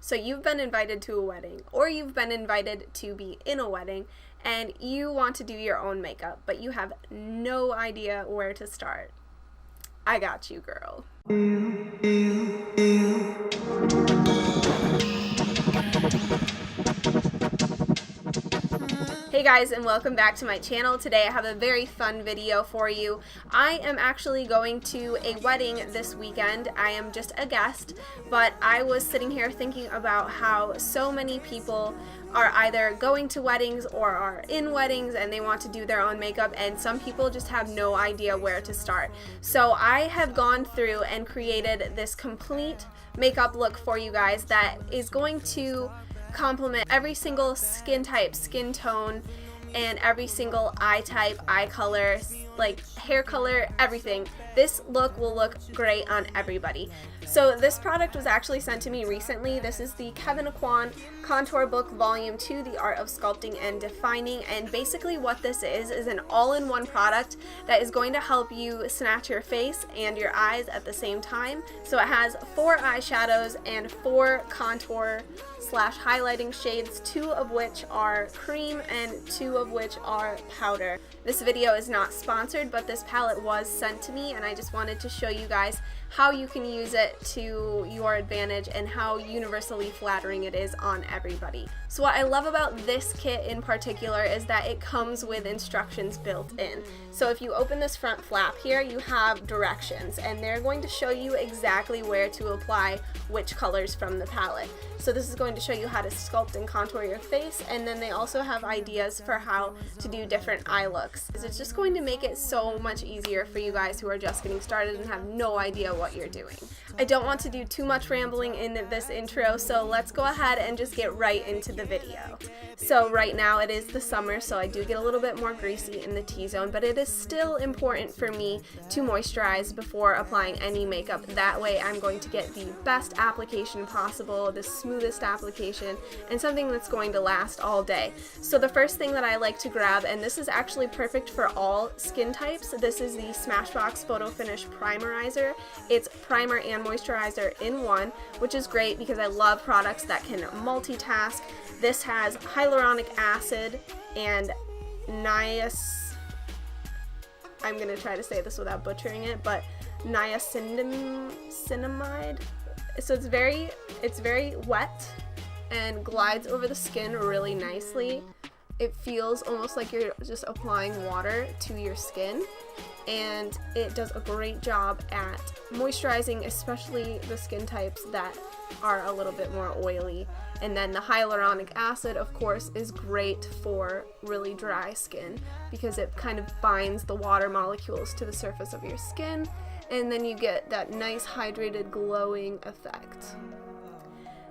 So you've been invited to a wedding, or you've been invited to be in a wedding, and you want to do your own makeup, but you have no idea where to start. I got you, girl. Hey guys, and welcome back to my channel. Today I have a very fun video for you. I am actually going to a wedding this weekend. I am just a guest, but I was sitting here thinking about how so many people are either going to weddings or are in weddings and they want to do their own makeup, and some people just have no idea where to start. So I have gone through and created this complete makeup look for you guys that is going to complement every single skin type, skin tone, and every single eye type, eye color, like hair color, everything. This look will look great on everybody. So this product was actually sent to me recently. This is the Kevyn Aucoin Contour Book Volume 2, The Art of Sculpting and Defining, and basically what this is an all-in-one product that is going to help you snatch your face and your eyes at the same time. So it has 4 eyeshadows and 4 contour / highlighting shades, 2 of which are cream and 2 of which are powder. This video is not sponsored, but this palette was sent to me and I just wanted to show you guys how you can use it to your advantage and how universally flattering it is on everybody. So what I love about this kit in particular is that it comes with instructions built in. So if you open this front flap here, you have directions and they're going to show you exactly where to apply which colors from the palette. So this is going to show you how to sculpt and contour your face, and then they also have ideas for how to do different eye looks. It's just going to make it so much easier for you guys who are just getting started and have no idea what you're doing. I don't want to do too much rambling in this intro, so let's go ahead and just get right into the video. So right now it is the summer, so I do get a little bit more greasy in the T-zone, but it is still important for me to moisturize before applying any makeup. That way I'm going to get the best application possible, the smoothest application, and something that's going to last all day. So the first thing that I like to grab, and this is actually perfect for all skin types, this is the Smashbox Photo Finish Primerizer. It's primer and moisturizer in one, which is great because I love products that can multitask. This has hyaluronic acid and I'm going to try to say this without butchering it, but niacinamide. So it's very wet and glides over the skin really nicely. It feels almost like you're just applying water to your skin, and it does a great job at moisturizing, especially the skin types that are a little bit more oily. And then the hyaluronic acid, of course, is great for really dry skin because it kind of binds the water molecules to the surface of your skin, and then you get that nice hydrated glowing effect.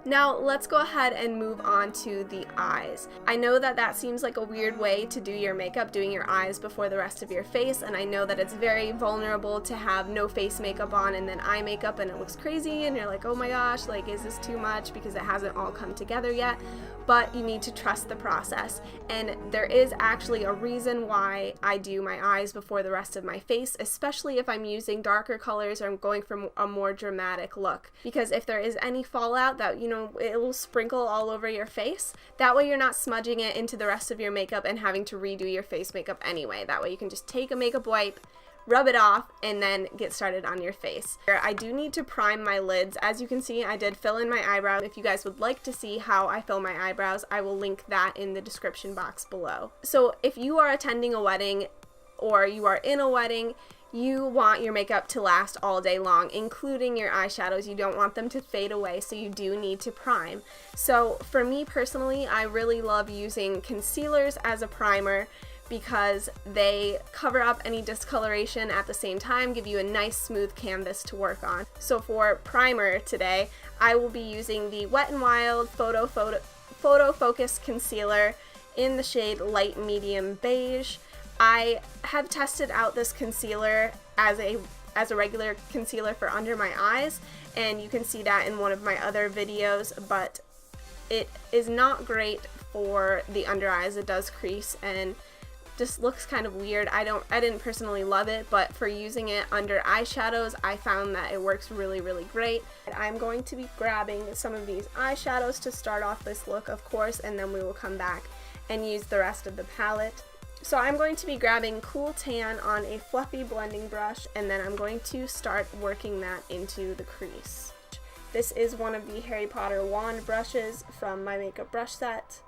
Now let's go ahead and move on to the eyes. I know that seems like a weird way to do your makeup, doing your eyes before the rest of your face, and I know that it's very vulnerable to have no face makeup on and then eye makeup and it looks crazy and you're like, oh my gosh, like, is this too much, because it hasn't all come together yet. But you need to trust the process, and there is actually a reason why I do my eyes before the rest of my face, especially if I'm using darker colors or I'm going for a more dramatic look, because if there is any fallout that, you know, it will sprinkle all over your face. That way you're not smudging it into the rest of your makeup and having to redo your face makeup anyway. That way you can just take a makeup wipe, rub it off, and then get started on your face. I do need to prime my lids. As you can see, I did fill in my eyebrows. If you guys would like to see how I fill my eyebrows, I will link that in the description box below. So if you are attending a wedding or you are in a wedding, you want your makeup to last all day long, including your eyeshadows. You don't want them to fade away, so you do need to prime. So for me personally, I really love using concealers as a primer because they cover up any discoloration at the same time, give you a nice smooth canvas to work on. So for primer today, I will be using the Wet n Wild Photo Focus Concealer in the shade Light Medium Beige. I have tested out this concealer as a regular concealer for under my eyes, and you can see that in one of my other videos, but it is not great for the under eyes. It does crease and just looks kind of weird. I didn't personally love it, but for using it under eyeshadows, I found that it works really, really great. I'm going to be grabbing some of these eyeshadows to start off this look, of course, and then we will come back and use the rest of the palette. So I'm going to be grabbing Cool Tan on a fluffy blending brush, and then I'm going to start working that into the crease. This is one of the Harry Potter wand brushes from my makeup brush set.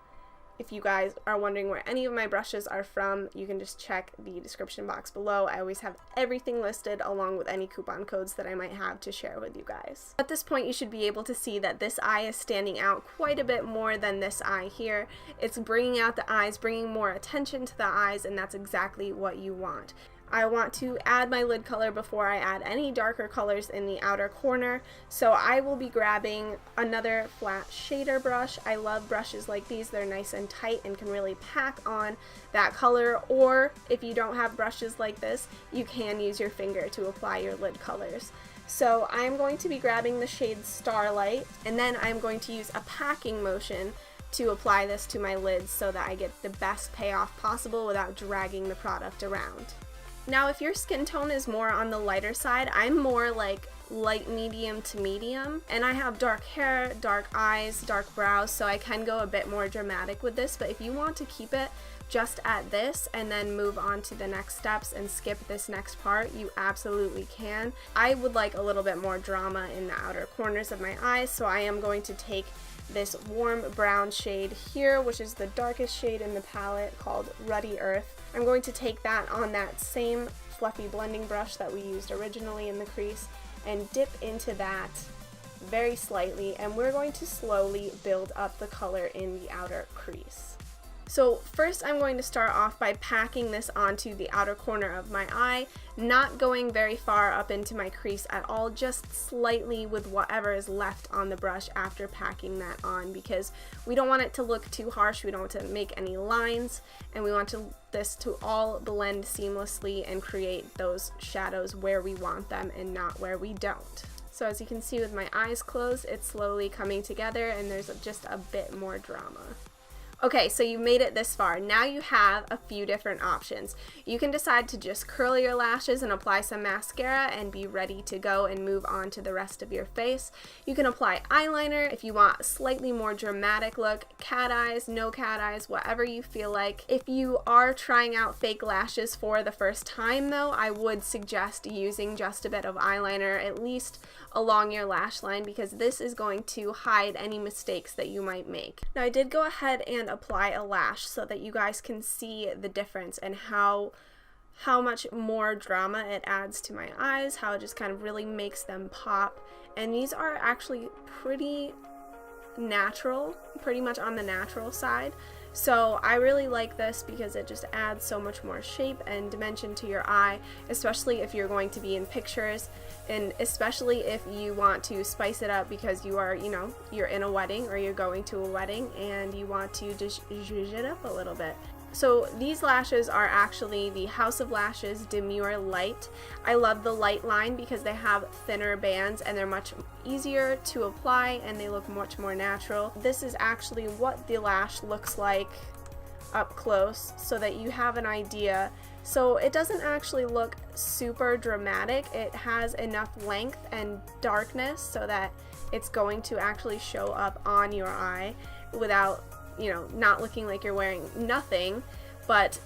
If you guys are wondering where any of my brushes are from, you can just check the description box below. I always have everything listed along with any coupon codes that I might have to share with you guys. At this point, you should be able to see that this eye is standing out quite a bit more than this eye here. It's bringing out the eyes, bringing more attention to the eyes, and that's exactly what you want. I want to add my lid color before I add any darker colors in the outer corner, so I will be grabbing another flat shader brush. I love brushes like these. They're nice and tight and can really pack on that color, or if you don't have brushes like this, you can use your finger to apply your lid colors. So I'm going to be grabbing the shade Starlight, and then I'm going to use a packing motion to apply this to my lids so that I get the best payoff possible without dragging the product around. Now, if your skin tone is more on the lighter side, I'm more like light medium to medium, and I have dark hair, dark eyes, dark brows, so I can go a bit more dramatic with this, but if you want to keep it just at this and then move on to the next steps and skip this next part, you absolutely can. I would like a little bit more drama in the outer corners of my eyes, so I am going to take this warm brown shade here, which is the darkest shade in the palette, called Ruddy Earth. I'm going to take that on that same fluffy blending brush that we used originally in the crease and dip into that very slightly, and we're going to slowly build up the color in the outer crease. So first I'm going to start off by packing this onto the outer corner of my eye, not going very far up into my crease at all, just slightly with whatever is left on the brush after packing that on, because we don't want it to look too harsh, we don't want to make any lines, and we want this to all blend seamlessly and create those shadows where we want them and not where we don't. So as you can see with my eyes closed, it's slowly coming together and there's just a bit more drama. Okay, so you made it this far. Now you have a few different options. You can decide to just curl your lashes and apply some mascara and be ready to go and move on to the rest of your face. You can apply eyeliner if you want a slightly more dramatic look, cat eyes, no cat eyes, whatever you feel like. If you are trying out fake lashes for the first time though, I would suggest using just a bit of eyeliner, at least along your lash line, because this is going to hide any mistakes that you might make. Now I did go ahead and apply a lash so that you guys can see the difference and how much more drama it adds to my eyes, how it just kind of really makes them pop. And these are actually pretty natural, pretty much on the natural side. So I really like this because it just adds so much more shape and dimension to your eye, especially if you're going to be in pictures, and especially if you want to spice it up because you are, you're in a wedding or you're going to a wedding and you want to just zhuzh it up a little bit. So these lashes are actually the House of Lashes Demure Light. I love the light line because they have thinner bands and they're much easier to apply and they look much more natural. This is actually what the lash looks like up close so that you have an idea. So it doesn't actually look super dramatic. It has enough length and darkness so that it's going to actually show up on your eye without not looking like you're wearing nothing. But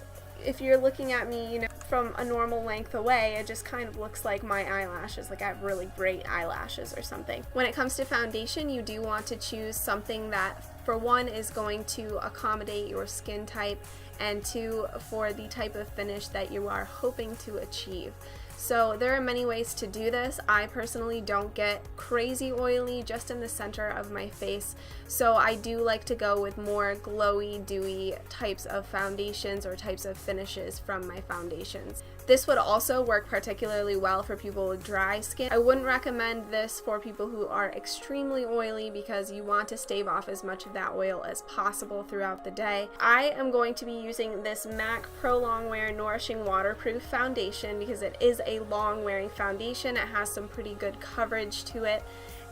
if you're looking at me, from a normal length away, it just kind of looks like my eyelashes, like I have really great eyelashes or something. When it comes to foundation, you do want to choose something that, for one, is going to accommodate your skin type, and two, for the type of finish that you are hoping to achieve. So there are many ways to do this. I personally don't get crazy oily, just in the center of my face. So I do like to go with more glowy, dewy types of foundations or types of finishes from my foundations. This would also work particularly well for people with dry skin. I wouldn't recommend this for people who are extremely oily because you want to stave off as much of that oil as possible throughout the day. I am going to be using this MAC Pro Longwear Nourishing Waterproof Foundation because it is a long wearing foundation. It has some pretty good coverage to it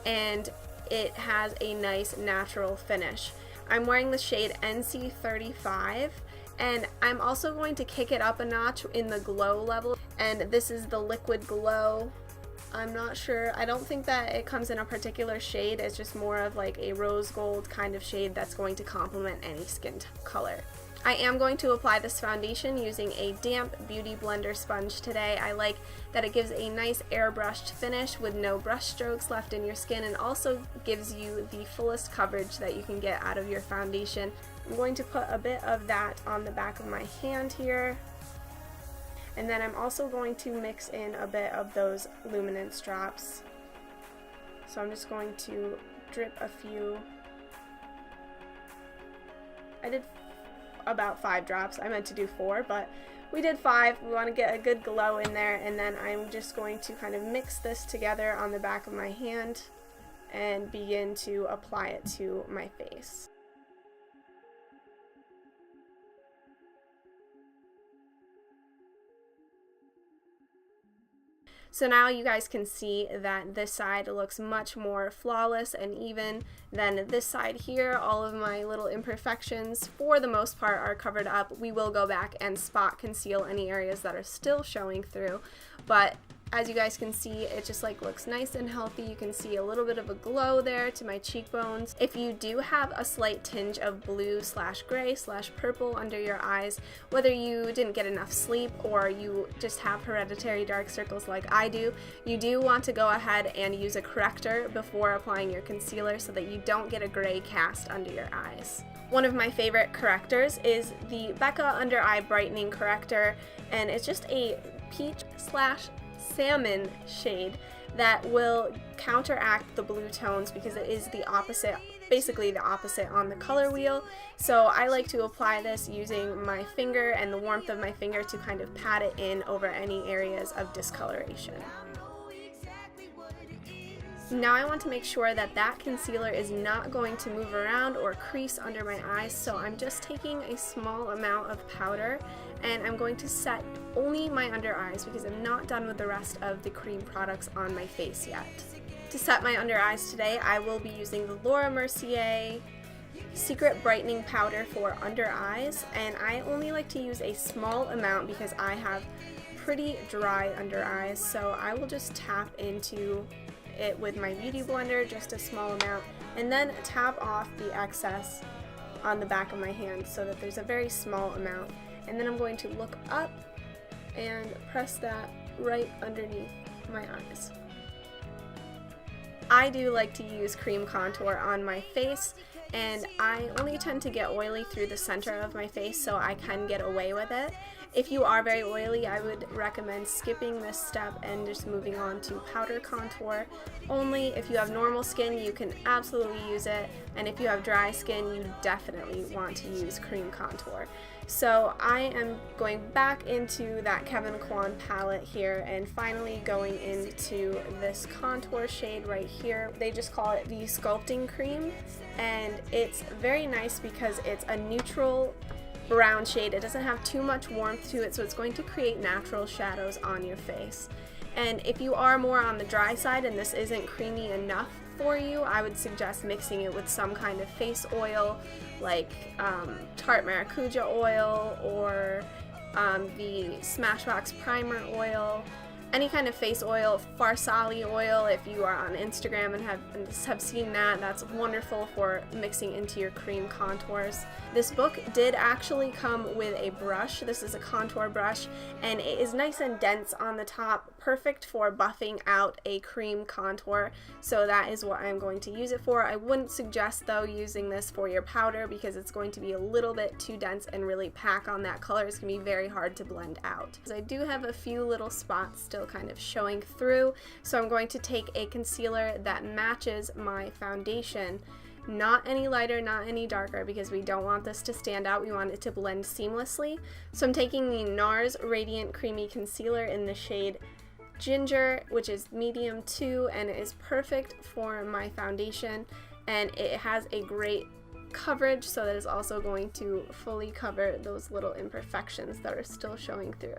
and it has a nice natural finish. I'm wearing the shade NC35. And I'm also going to kick it up a notch in the glow level, and this is the Liquid Glow. I'm not sure, I don't think that it comes in a particular shade, it's just more of like a rose gold kind of shade that's going to complement any skin color. I am going to apply this foundation using a damp Beauty Blender sponge today. I like that it gives a nice airbrushed finish with no brush strokes left in your skin, and also gives you the fullest coverage that you can get out of your foundation. I'm going to put a bit of that on the back of my hand here. And then I'm also going to mix in a bit of those luminance drops. So I'm just going to drip a few. I did about 5 drops. I meant to do 4, but we did 5. We want to get a good glow in there, and then I'm just going to kind of mix this together on the back of my hand and begin to apply it to my face. So now you guys can see that this side looks much more flawless and even than this side here. All of my little imperfections, for the most part, are covered up. We will go back and spot conceal any areas that are still showing through, but as you guys can see, it just like looks nice and healthy. You can see a little bit of a glow there to my cheekbones. If you do have a slight tinge of blue / gray / purple under your eyes, whether you didn't get enough sleep or you just have hereditary dark circles like I do, you do want to go ahead and use a corrector before applying your concealer so that you don't get a gray cast under your eyes. One of my favorite correctors is the Becca Undereye Brightening Corrector, and it's just a peach / salmon shade that will counteract the blue tones because it is the opposite, basically the opposite on the color wheel. So I like to apply this using my finger and the warmth of my finger to kind of pat it in over any areas of discoloration. Now I want to make sure that that concealer is not going to move around or crease under my eyes, so I'm just taking a small amount of powder and I'm going to set only my under eyes because I'm not done with the rest of the cream products on my face yet. To set my under eyes today, I will be using the Laura Mercier Secret Brightening Powder for under eyes, and I only like to use a small amount because I have pretty dry under eyes, so I will just tap into it with my Beauty Blender, just a small amount, and then tap off the excess on the back of my hand so that there's a very small amount. And then I'm going to look up and press that right underneath my eyes. I do like to use cream contour on my face, and I only tend to get oily through the center of my face, so I can get away with it. If you are very oily, I would recommend skipping this step and just moving on to powder contour. Only if you have normal skin, you can absolutely use it, and if you have dry skin, you definitely want to use cream contour. So I am going back into that Kevyn Aucoin palette here and finally going into this contour shade right here. They just call it the Sculpting Cream, and it's very nice because it's a neutral brown shade. It doesn't have too much warmth to it, so it's going to create natural shadows on your face. And if you are more on the dry side and this isn't creamy enough for you, I would suggest mixing it with some kind of face oil like Tarte Maracuja oil or the Smashbox Primer oil. Any kind of face oil, Farsali oil, if you are on Instagram and have seen that, that's wonderful for mixing into your cream contours. This book did actually come with a brush. This is a contour brush, and it is nice and dense on the top, perfect for buffing out a cream contour, so that is what I'm going to use it for. I wouldn't suggest, though, using this for your powder because it's going to be a little bit too dense and really pack on that color. It's going to be very hard to blend out. I do have a few little spots still kind of showing through, so I'm going to take a concealer that matches my foundation, not any lighter, not any darker, because we don't want this to stand out. We want it to blend seamlessly. So I'm taking the NARS Radiant Creamy Concealer in the shade Ginger, which is medium 2, and it is perfect for my foundation, and it has a great coverage, so that is also going to fully cover those little imperfections that are still showing through.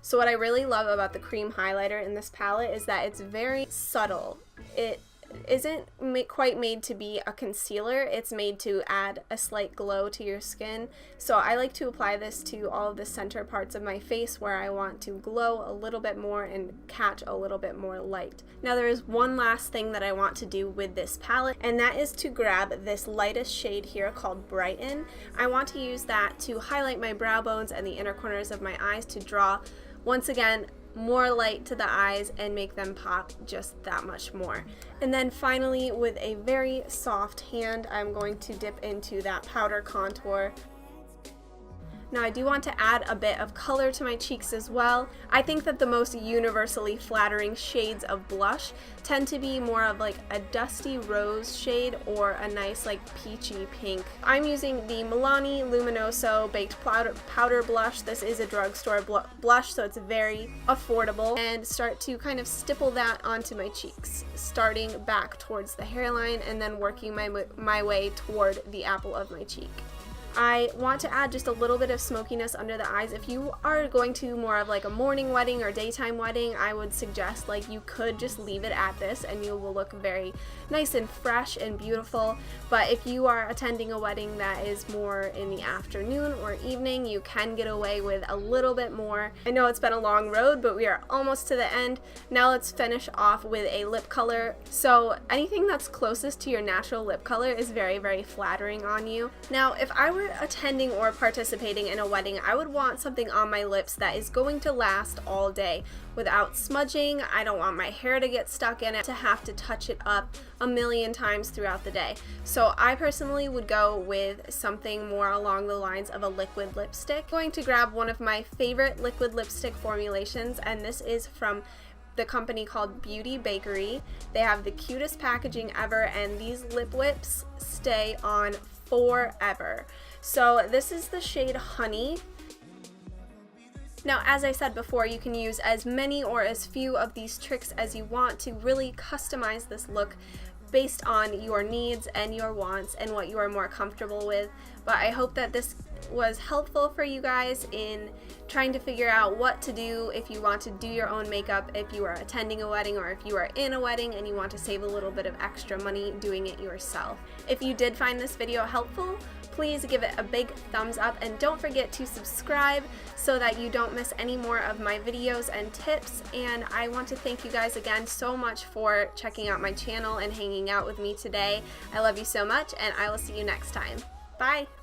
So what I really love about the cream highlighter in this palette is that it's very subtle. It isn't quite made to be a concealer. It's made to add a slight glow to your skin. So I like to apply this to all of the center parts of my face where I want to glow a little bit more and catch a little bit more light. Now there is one last thing that I want to do with this palette, and that is to grab this lightest shade here called Brighten. I want to use that to highlight my brow bones and the inner corners of my eyes to draw, once again, more light to the eyes and make them pop just that much more. And then finally, with a very soft hand, I'm going to dip into that powder contour. Now I do want to add a bit of color to my cheeks as well. I think that the most universally flattering shades of blush tend to be more of like a dusty rose shade or a nice like peachy pink. I'm using the Milani Luminoso Baked Powder Blush. This is a drugstore blush, so it's very affordable. And start to kind of stipple that onto my cheeks, starting back towards the hairline and then working my way toward the apple of my cheek. I want to add just a little bit of smokiness under the eyes. If you are going to more of like a morning wedding or daytime wedding, I would suggest like you could just leave it at this and you will look very nice and fresh and beautiful. But if you are attending a wedding that is more in the afternoon or evening, you can get away with a little bit more. I know it's been a long road, but we are almost to the end. Now let's finish off with a lip color. So anything that's closest to your natural lip color is very, very flattering on you. Now if I were attending or participating in a wedding, I would want something on my lips that is going to last all day without smudging. I don't want my hair to get stuck in it, to have to touch it up a million times throughout the day. So I personally would go with something more along the lines of a liquid lipstick. I'm going to grab one of my favorite liquid lipstick formulations, and this is from the company called Bakerie. They have the cutest packaging ever, and these lip whips stay on forever. So this is the shade Honey. Now, as I said before, you can use as many or as few of these tricks as you want to really customize this look based on your needs and your wants and what you are more comfortable with. But I hope that this was helpful for you guys in trying to figure out what to do if you want to do your own makeup, if you are attending a wedding, or if you are in a wedding and you want to save a little bit of extra money doing it yourself. If you did find this video helpful, please give it a big thumbs up and don't forget to subscribe so that you don't miss any more of my videos and tips. And I want to thank you guys again so much for checking out my channel and hanging out with me today. I love you so much, and I will see you next time. Bye!